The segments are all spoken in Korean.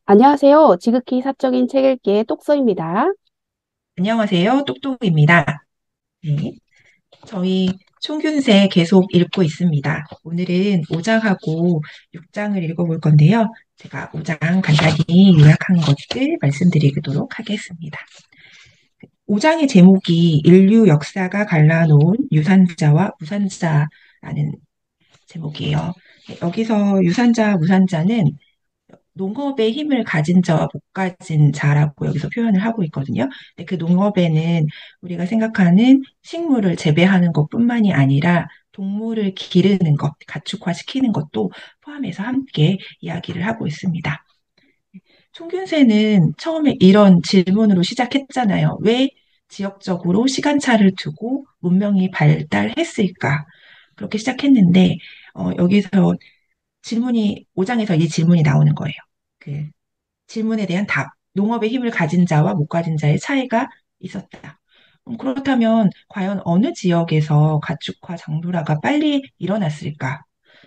안녕하세요. 지극히 사적인 책 읽기의 똑서입니다. 안녕하세요. 똑똑입니다. 네. 저희 총균세 계속 읽고 있습니다. 오늘은 5장하고 6장을 읽어볼 건데요. 제가 5장 간단히 요약한 것들 말씀드리도록 하겠습니다. 5장의 제목이 인류 역사가 갈라놓은 유산자와 무산자라는 제목이에요. 여기서 유산자, 무산자는 농업의 힘을 가진 자와 못 가진 자라고 여기서 표현을 하고 있거든요. 근데 그 농업에는 우리가 생각하는 식물을 재배하는 것뿐만이 아니라 동물을 기르는 것, 가축화시키는 것도 포함해서 함께 이야기를 하고 있습니다. 총균세는 처음에 이런 질문으로 시작했잖아요. 왜 지역적으로 시간차를 두고 문명이 발달했을까? 그렇게 시작했는데, 여기서 질문이, 5장에서 이 질문이 나오는 거예요. 그 질문에 대한 답. 농업의 힘을 가진 자와 못 가진 자의 차이가 있었다. 그렇다면 과연 어느 지역에서 가축화 장노라가 빨리 일어났을까?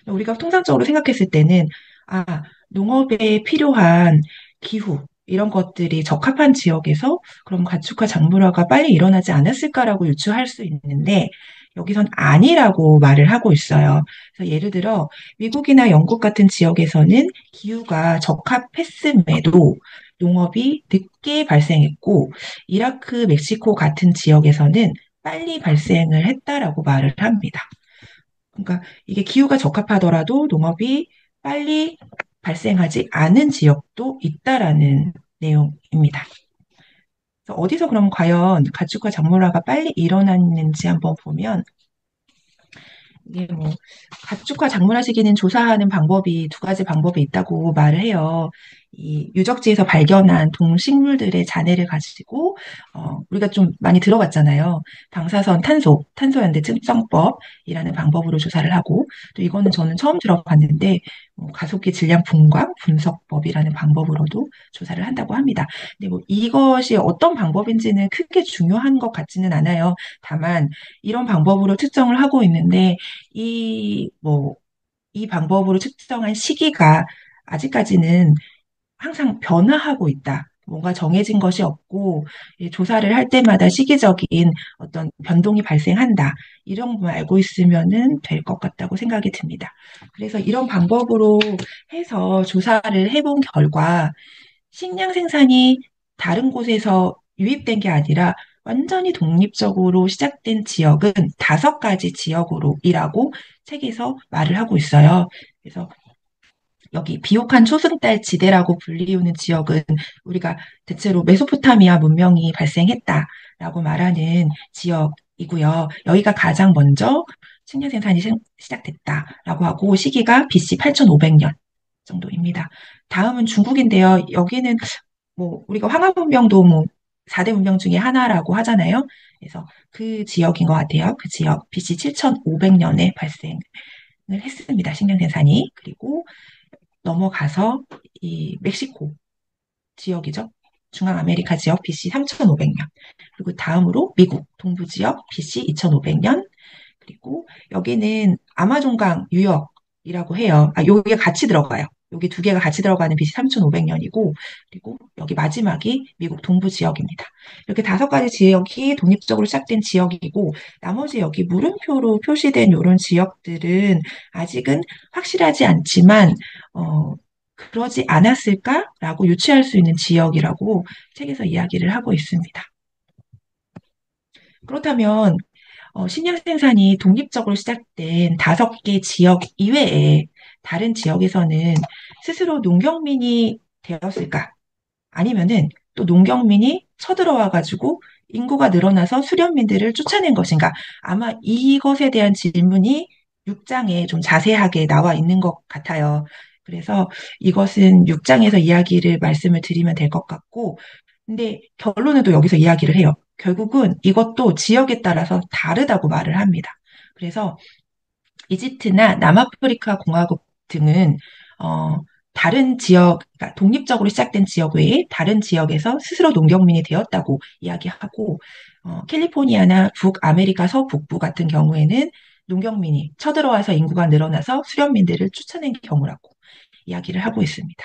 우리가 통상적으로 생각했을 때는 농업에 필요한 기후 이런 것들이 적합한 지역에서 그럼 가축화 장노라가 빨리 일어나지 않았을까라고 유추할 수 있는데 여기선 아니라고 말을 하고 있어요. 그래서 예를 들어 미국이나 영국 같은 지역에서는 기후가 적합했음에도 농업이 늦게 발생했고 이라크, 멕시코 같은 지역에서는 빨리 발생을 했다라고 말을 합니다. 그러니까 이게 기후가 적합하더라도 농업이 빨리 발생하지 않은 지역도 있다라는 내용입니다. 그래서 어디서 그럼 과연 가축화 작물화가 빨리 일어났는지 한번 보면 이게 뭐 가축화 작물화 시기는 조사하는 방법이 두 가지 방법이 있다고 말을 해요. 이 유적지에서 발견한 동식물들의 잔해를 가지고 우리가 좀 많이 들어봤잖아요. 방사선 탄소 연대 측정법이라는 방법으로 조사를 하고 또 이거는 저는 처음 들어봤는데 가속기 질량 분광 분석법이라는 방법으로도 조사를 한다고 합니다. 근데 뭐 이것이 어떤 방법인지는 크게 중요한 것 같지는 않아요. 다만 이런 방법으로 측정을 하고 있는데 이, 뭐, 이 방법으로 측정한 시기가 아직까지는 항상 변화하고 있다. 뭔가 정해진 것이 없고, 이 조사를 할 때마다 시기적인 어떤 변동이 발생한다. 이런 것만 알고 있으면은 될 것 같다고 생각이 듭니다. 그래서 이런 방법으로 해서 조사를 해본 결과, 식량 생산이 다른 곳에서 유입된 게 아니라 완전히 독립적으로 시작된 지역은 5가지 지역으로이라고 책에서 말을 하고 있어요. 그래서 여기 비옥한 초승달 지대라고 불리우는 지역은 우리가 대체로 메소포타미아 문명이 발생했다라고 말하는 지역이고요. 여기가 가장 먼저 식량 생산이 시작됐다라고 하고 시기가 BC 8500년 정도입니다. 다음은 중국인데요. 여기는 뭐 우리가 황하 문명도 뭐 4대 문명 중에 하나라고 하잖아요. 그래서 그 지역인 것 같아요. 그 지역 BC 7500년에 발생을 했습니다. 식량 생산이. 그리고 넘어가서 이 멕시코 지역이죠. 중앙아메리카 지역 BC 3500년. 그리고 다음으로 미국 동부 지역 BC 2500년. 그리고 여기는 아마존강 유역이라고 해요. 여기가 같이 들어가요. 여기 두 개가 같이 들어가는 BC 3500년이고, 그리고 여기 마지막이 미국 동부 지역입니다. 이렇게 5가지 지역이 독립적으로 시작된 지역이고, 나머지 여기 물음표로 표시된 이런 지역들은 아직은 확실하지 않지만, 그러지 않았을까라고 유추할 수 있는 지역이라고 책에서 이야기를 하고 있습니다. 그렇다면 식량 생산이 독립적으로 시작된 5개 지역 이외에 다른 지역에서는 스스로 농경민이 되었을까? 아니면은 또 농경민이 쳐들어와 가지고 인구가 늘어나서 수련민들을 쫓아낸 것인가? 아마 이것에 대한 질문이 6장에 좀 자세하게 나와 있는 것 같아요. 그래서 이것은 6장에서 이야기를 말씀을 드리면 될 것 같고, 근데 결론은 또 여기서 이야기를 해요. 결국은 이것도 지역에 따라서 다르다고 말을 합니다. 그래서 이집트나 남아프리카 공화국 등은 다른 지역, 그러니까 독립적으로 시작된 지역 외에 다른 지역에서 스스로 농경민이 되었다고 이야기하고 캘리포니아나 북아메리카 서북부 같은 경우에는 농경민이 쳐들어와서 인구가 늘어나서 수련민들을 쫓아낸 경우라고 이야기를 하고 있습니다.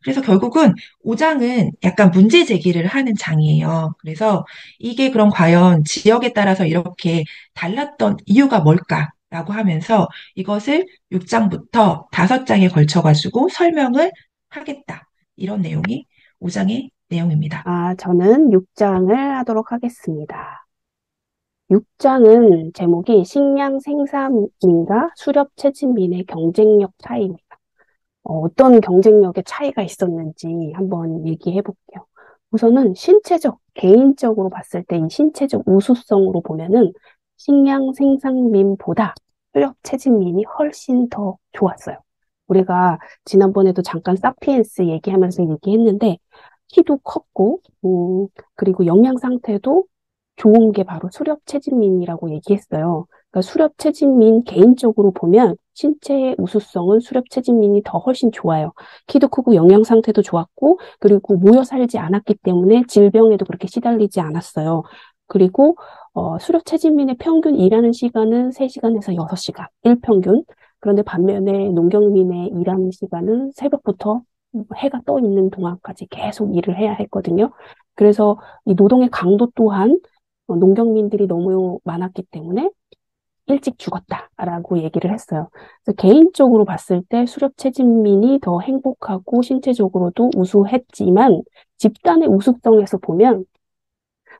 그래서 결국은 5장은 약간 문제 제기를 하는 장이에요. 그래서 이게 그럼 과연 지역에 따라서 이렇게 달랐던 이유가 뭘까라고 하면서 이것을 6장부터 5장에 걸쳐가지고 설명을 하겠다. 이런 내용이 5장의 내용입니다. 저는 6장을 하도록 하겠습니다. 6장은 제목이 식량 생산민과 수렵 채집민의 경쟁력 차이입니다. 어떤 경쟁력의 차이가 있었는지 한번 얘기해 볼게요. 우선은 개인적으로 봤을 때 이 신체적 우수성으로 보면은 식량 생산민보다 수렵 채집민이 훨씬 더 좋았어요. 우리가 지난번에도 잠깐 사피엔스 얘기하면서 얘기했는데 키도 컸고, 그리고 영양 상태도 좋은 게 바로 수렵 채집민이라고 얘기했어요. 그러니까 수렵 채집민 개인적으로 보면 신체의 우수성은 수렵 채집민이 더 훨씬 좋아요. 키도 크고 영양 상태도 좋았고, 그리고 모여 살지 않았기 때문에 질병에도 그렇게 시달리지 않았어요. 그리고 수렵 채집민의 평균 일하는 시간은 3시간에서 6시간, 일평균. 그런데 반면에 농경민의 일하는 시간은 새벽부터 해가 떠 있는 동안까지 계속 일을 해야 했거든요. 그래서 이 노동의 강도 또한 농경민들이 너무 많았기 때문에 일찍 죽었다라고 얘기를 했어요. 그래서 개인적으로 봤을 때 수렵 채집민이 더 행복하고 신체적으로도 우수했지만 집단의 우수성에서 보면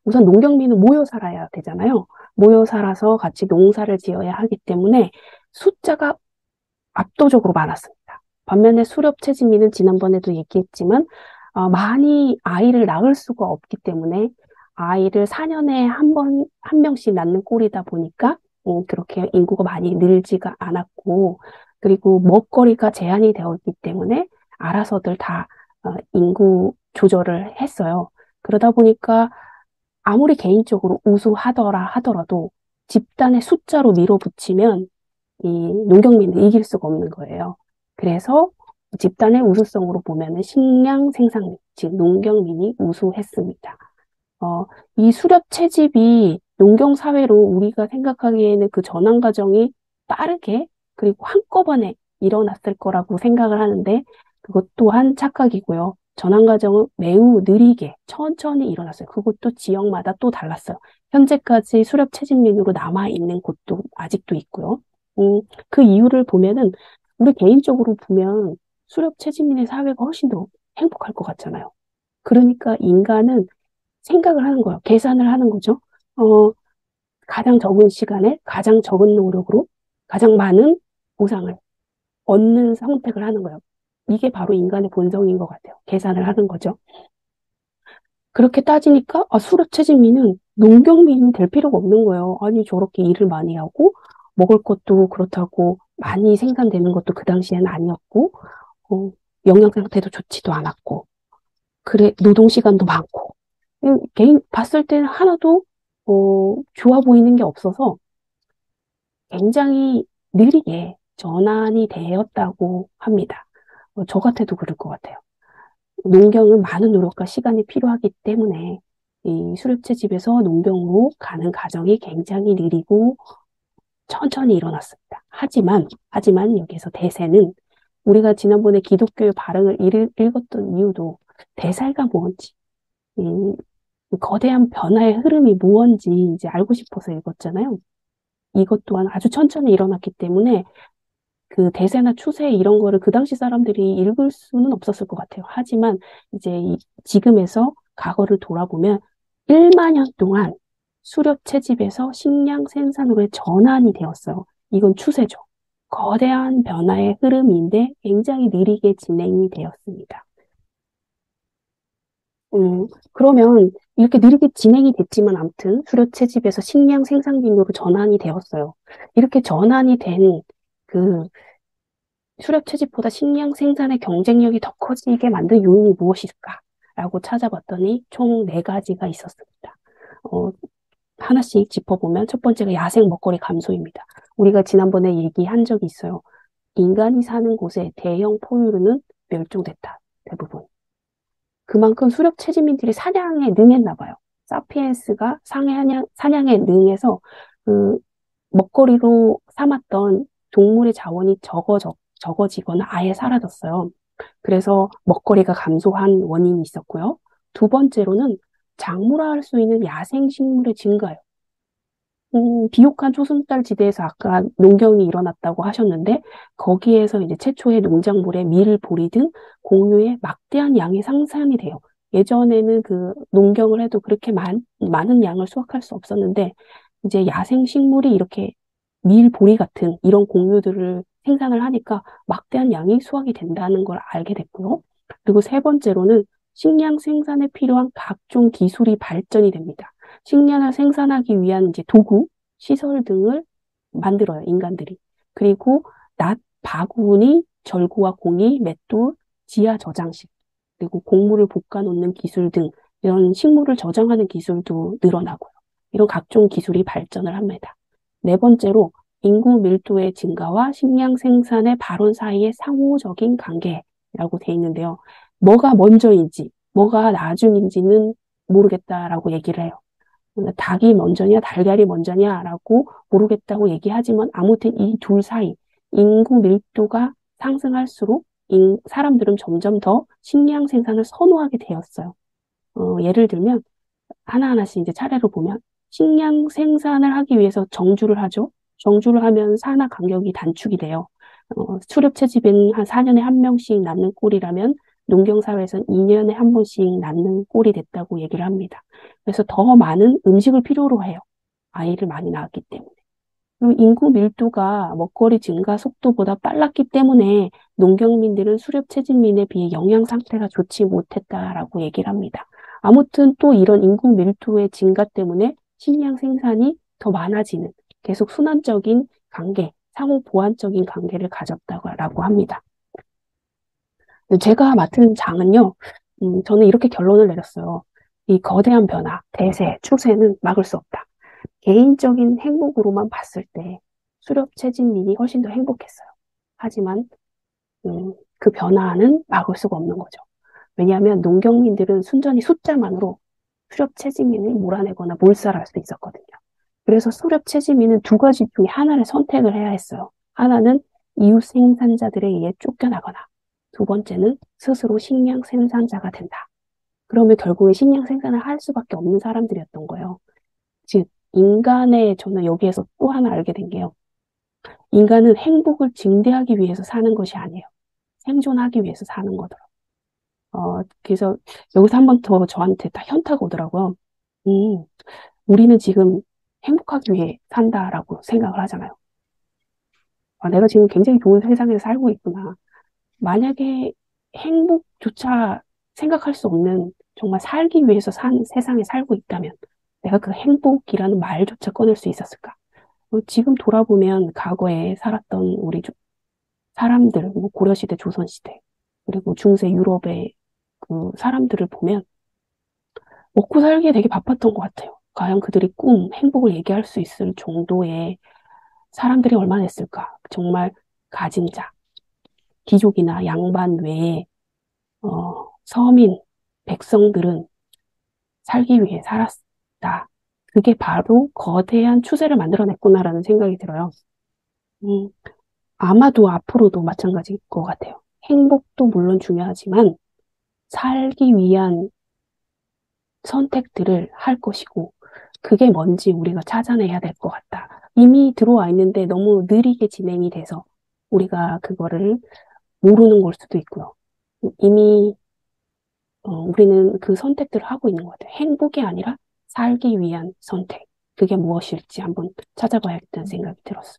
우선 농경민은 모여 살아야 되잖아요. 모여 살아서 같이 농사를 지어야 하기 때문에 숫자가 압도적으로 많았습니다. 반면에 수렵 채집민은 지난번에도 얘기했지만 많이 아이를 낳을 수가 없기 때문에 아이를 4년에 한 명씩 낳는 꼴이다 보니까 그렇게 인구가 많이 늘지가 않았고 그리고 먹거리가 제한이 되어 있기 때문에 알아서들 다 인구 조절을 했어요. 그러다 보니까 아무리 개인적으로 우수하더라 하더라도 집단의 숫자로 밀어붙이면 이 농경민을 이길 수가 없는 거예요. 그래서 집단의 우수성으로 보면은 식량 생산민, 즉 농경민이 우수했습니다. 이 수렵 채집이 농경 사회로 우리가 생각하기에는 그 전환 과정이 빠르게 그리고 한꺼번에 일어났을 거라고 생각을 하는데 그것 또한 착각이고요. 전환 과정은 매우 느리게 천천히 일어났어요. 그것도 지역마다 또 달랐어요. 현재까지 수렵 채집민으로 남아 있는 곳도 아직도 있고요. 그 이유를 보면은 우리 개인적으로 보면 수렵 채집민의 사회가 훨씬 더 행복할 것 같잖아요. 그러니까 인간은 생각을 하는 거예요. 계산을 하는 거죠. 가장 적은 시간에 가장 적은 노력으로 가장 많은 보상을 얻는 선택을 하는 거예요. 이게 바로 인간의 본성인 것 같아요. 계산을 하는 거죠. 그렇게 따지니까 수렵채집민은 농경민은 될 필요가 없는 거예요. 아니 저렇게 일을 많이 하고 먹을 것도 그렇다고 많이 생산되는 것도 그 당시에는 아니었고 영양 상태도 좋지도 않았고 그래 노동 시간도 많고 개인 봤을 때는 하나도 좋아 보이는 게 없어서 굉장히 느리게 전환이 되었다고 합니다. 저 같아도 그럴 것 같아요. 농경은 많은 노력과 시간이 필요하기 때문에 이 수렵채집에서 농경으로 가는 과정이 굉장히 느리고 천천히 일어났습니다. 하지만 여기서 대세는 우리가 지난번에 기독교의 발흥을 읽었던 이유도 대세가 뭔지, 이 거대한 변화의 흐름이 무언지 이제 알고 싶어서 읽었잖아요. 이것 또한 아주 천천히 일어났기 때문에 그 대세나 추세 이런 거를 그 당시 사람들이 읽을 수는 없었을 것 같아요. 하지만 이제 지금에서 과거를 돌아보면 1만 년 동안 수렵 채집에서 식량 생산으로의 전환이 되었어요. 이건 추세죠. 거대한 변화의 흐름인데 굉장히 느리게 진행이 되었습니다. 그러면 이렇게 느리게 진행이 됐지만 아무튼 수렵 채집에서 식량 생산기로 전환이 되었어요. 이렇게 전환이 된 그 수렵 채집보다 식량 생산의 경쟁력이 더 커지게 만든 요인이 무엇일까라고 찾아봤더니 총 4가지가 있었습니다. 어, 하나씩 짚어보면 첫 번째가 야생 먹거리 감소입니다. 우리가 지난번에 얘기한 적이 있어요. 인간이 사는 곳에 대형 포유류는 멸종됐다. 대부분. 그만큼 수렵 채집민들이 사냥에 능했나 봐요. 사피엔스가 사냥에 능해서 그 먹거리로 삼았던 동물의 자원이 적어지거나 아예 사라졌어요. 그래서 먹거리가 감소한 원인이 있었고요. 두 번째로는 작물화할 수 있는 야생식물의 증가요. 비옥한 초승달 지대에서 아까 농경이 일어났다고 하셨는데 거기에서 이제 최초의 농작물의 밀, 보리 등 공유의 막대한 양이 상산이 돼요. 예전에는 그 농경을 해도 그렇게 많은 양을 수확할 수 없었는데 이제 야생 식물이 이렇게 밀, 보리 같은 이런 공유들을 생산을 하니까 막대한 양이 수확이 된다는 걸 알게 됐고요. 그리고 세 번째로는 식량 생산에 필요한 각종 기술이 발전이 됩니다. 식량을 생산하기 위한 이제 도구, 시설 등을 만들어요, 인간들이. 그리고 낫, 바구니, 절구와 공이, 맷돌, 지하 저장식, 그리고 곡물을 볶아 놓는 기술 등 이런 식물을 저장하는 기술도 늘어나고요. 이런 각종 기술이 발전을 합니다. 네 번째로 인구 밀도의 증가와 식량 생산의 발원 사이의 상호적인 관계라고 돼 있는데요. 뭐가 먼저인지, 뭐가 나중인지는 모르겠다라고 얘기를 해요. 닭이 먼저냐, 달걀이 먼저냐라고 모르겠다고 얘기하지만 아무튼 이 둘 사이 인구 밀도가 상승할수록 사람들은 점점 더 식량 생산을 선호하게 되었어요. 예를 들면 하나하나씩 이제 차례로 보면 식량 생산을 하기 위해서 정주를 하죠. 정주를 하면 산하 간격이 단축이 돼요. 수렵 채집은 한 4년에 한 명씩 낳는 꼴이라면 농경사회에서는 2년에 한 번씩 낳는 꼴이 됐다고 얘기를 합니다. 그래서 더 많은 음식을 필요로 해요. 아이를 많이 낳았기 때문에. 그리고 인구 밀도가 먹거리 증가 속도보다 빨랐기 때문에 농경민들은 수렵 채집민에 비해 영양 상태가 좋지 못했다라고 얘기를 합니다. 아무튼 또 이런 인구 밀도의 증가 때문에 식량 생산이 더 많아지는 계속 순환적인 관계, 상호 보완적인 관계를 가졌다고 합니다. 제가 맡은 장은요, 저는 이렇게 결론을 내렸어요. 이 거대한 변화, 대세, 추세는 막을 수 없다. 개인적인 행복으로만 봤을 때 수렵 채집민이 훨씬 더 행복했어요. 하지만 그 변화는 막을 수가 없는 거죠. 왜냐하면 농경민들은 순전히 숫자만으로 수렵 채집민을 몰아내거나 몰살할 수 있었거든요. 그래서 수렵 채집민은 두 가지 중에 하나를 선택을 해야 했어요. 하나는 이웃 생산자들에 의해 쫓겨나거나 두 번째는 스스로 식량 생산자가 된다. 그러면 결국에 식량 생산을 할 수밖에 없는 사람들이었던 거예요. 즉 저는 여기에서 또 하나 알게 된 게요. 인간은 행복을 증대하기 위해서 사는 것이 아니에요. 생존하기 위해서 사는 거더라고요. 그래서 여기서 한 번 더 저한테 딱 현타가 오더라고요. 음, 우리는 지금 행복하기 위해 산다라고 생각을 하잖아요. 내가 지금 굉장히 좋은 세상에 살고 있구나. 만약에 행복조차 생각할 수 없는 정말 살기 위해서 산 세상에 살고 있다면 내가 그 행복이라는 말조차 꺼낼 수 있었을까? 지금 돌아보면 과거에 살았던 우리 사람들, 뭐 고려시대, 조선시대, 그리고 중세 유럽의 그 사람들을 보면 먹고 살기에 되게 바빴던 것 같아요. 과연 그들이 행복을 얘기할 수 있을 정도의 사람들이 얼마나 했을까? 정말 가진 자, 귀족이나 양반 외에 서민, 백성들은 살기 위해 살았다. 그게 바로 거대한 추세를 만들어냈구나라는 생각이 들어요. 음, 아마도 앞으로도 마찬가지일 것 같아요. 행복도 물론 중요하지만 살기 위한 선택들을 할 것이고 그게 뭔지 우리가 찾아내야 될 것 같다. 이미 들어와 있는데 너무 느리게 진행이 돼서 우리가 그거를 모르는 걸 수도 있고요. 이미 우리는 그 선택들을 하고 있는 것 같아요. 행복이 아니라 살기 위한 선택. 그게 무엇일지 한번 찾아봐야겠다는 생각이 들었어요.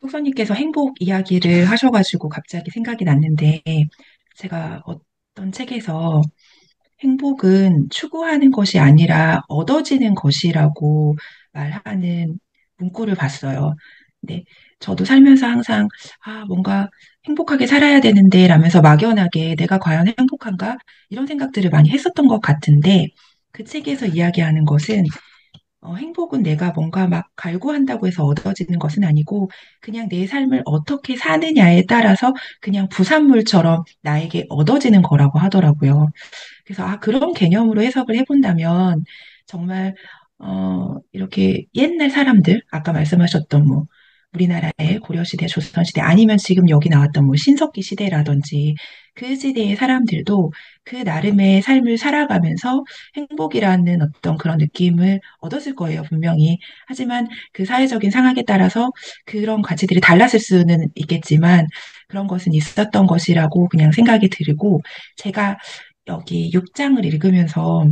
속선님께서 행복 이야기를 하셔가지고 갑자기 생각이 났는데, 제가 어떤 책에서 행복은 추구하는 것이 아니라 얻어지는 것이라고 말하는 문구를 봤어요. 근데 저도 살면서 항상, 뭔가 행복하게 살아야 되는데, 라면서 막연하게 내가 과연 행복한가? 이런 생각들을 많이 했었던 것 같은데, 그 책에서 이야기하는 것은 행복은 내가 뭔가 막 갈구한다고 해서 얻어지는 것은 아니고 그냥 내 삶을 어떻게 사느냐에 따라서 그냥 부산물처럼 나에게 얻어지는 거라고 하더라고요. 그래서 그런 개념으로 해석을 해본다면 정말 이렇게 옛날 사람들 아까 말씀하셨던 뭐 우리나라의 고려시대, 조선시대 아니면 지금 여기 나왔던 뭐 신석기 시대라든지 그 시대의 사람들도 그 나름의 삶을 살아가면서 행복이라는 어떤 그런 느낌을 얻었을 거예요, 분명히. 하지만 그 사회적인 상황에 따라서 그런 가치들이 달랐을 수는 있겠지만 그런 것은 있었던 것이라고 그냥 생각이 들고 제가 여기 6장을 읽으면서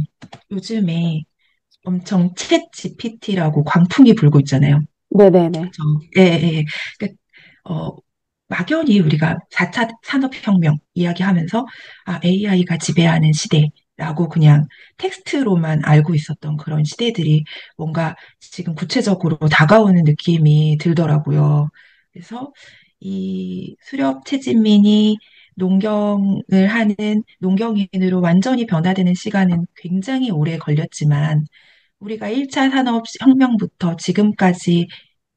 요즘에 엄청 챗 GPT라고 광풍이 불고 있잖아요. 네네네. 저, 예, 예. 예. 그러니까, 어, 막연히 우리가 4차 산업혁명 이야기하면서 AI가 지배하는 시대라고 그냥 텍스트로만 알고 있었던 그런 시대들이 뭔가 지금 구체적으로 다가오는 느낌이 들더라고요. 그래서 이 수렵 최진민이 농경을 하는 농경인으로 완전히 변화되는 시간은 굉장히 오래 걸렸지만 우리가 1차 산업혁명부터 지금까지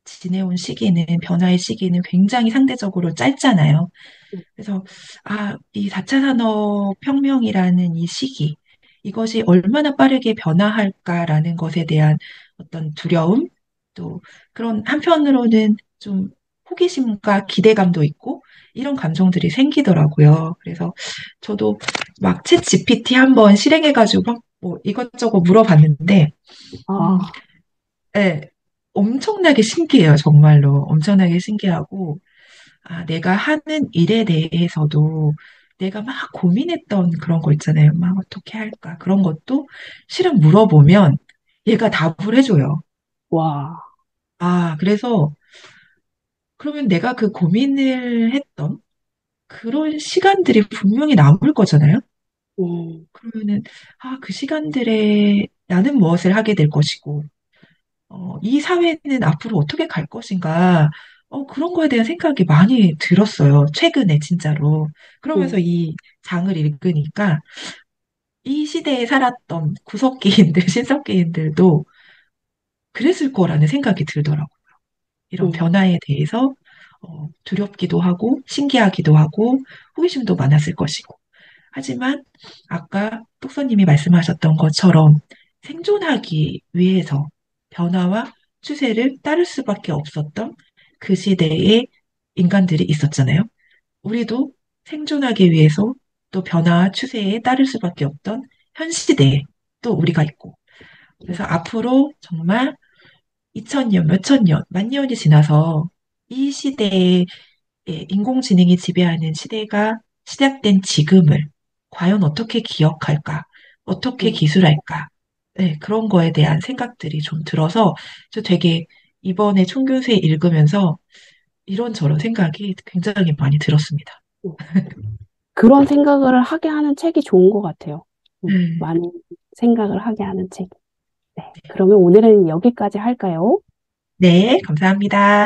지내온 시기는, 변화의 시기는 굉장히 상대적으로 짧잖아요. 그래서, 이 4차 산업혁명이라는 이 시기, 이것이 얼마나 빠르게 변화할까라는 것에 대한 어떤 두려움, 또 그런 한편으로는 좀 호기심과 기대감도 있고, 이런 감정들이 생기더라고요. 그래서 저도 막 챗 GPT 한번 실행해가지고 막 뭐 이것저것 물어봤는데, 음, 아, 네, 엄청나게 신기해요, 정말로. 엄청나게 신기하고, 내가 하는 일에 대해서도 내가 막 고민했던 그런 거 있잖아요. 막 어떻게 할까? 그런 것도 실은 물어보면 얘가 답을 해줘요. 와, 그래서 그러면 내가 그 고민을 했던 그런 시간들이 분명히 남을 거잖아요. 음, 그러면은, 그 시간들에 나는 무엇을 하게 될 것이고, 이 사회는 앞으로 어떻게 갈 것인가, 그런 거에 대한 생각이 많이 들었어요. 최근에 진짜로. 그러면서 음, 이 장을 읽으니까 이 시대에 살았던 구석기인들, 신석기인들도 그랬을 거라는 생각이 들더라고요. 이런 음, 변화에 대해서 두렵기도 하고, 신기하기도 하고, 호기심도 많았을 것이고. 하지만 아까 똑서님이 말씀하셨던 것처럼 생존하기 위해서 변화와 추세를 따를 수밖에 없었던 그 시대에 인간들이 있었잖아요. 우리도 생존하기 위해서 또 변화와 추세에 따를 수밖에 없던 현 시대에 또 우리가 있고. 그래서 네, 앞으로 정말 2000년, 몇천 년, 만 년이 지나서 이 시대에 인공지능이 지배하는 시대가 시작된 지금을 과연 어떻게 기억할까? 어떻게 음, 기술할까? 네, 그런 거에 대한 생각들이 좀 들어서 저 되게 이번에 총교세 읽으면서 이런저런 생각이 굉장히 많이 들었습니다. 음. 그런 생각을 하게 하는 책이 좋은 것 같아요. 네, 많은 생각을 하게 하는 책. 네, 그러면 오늘은 여기까지 할까요? 네, 감사합니다.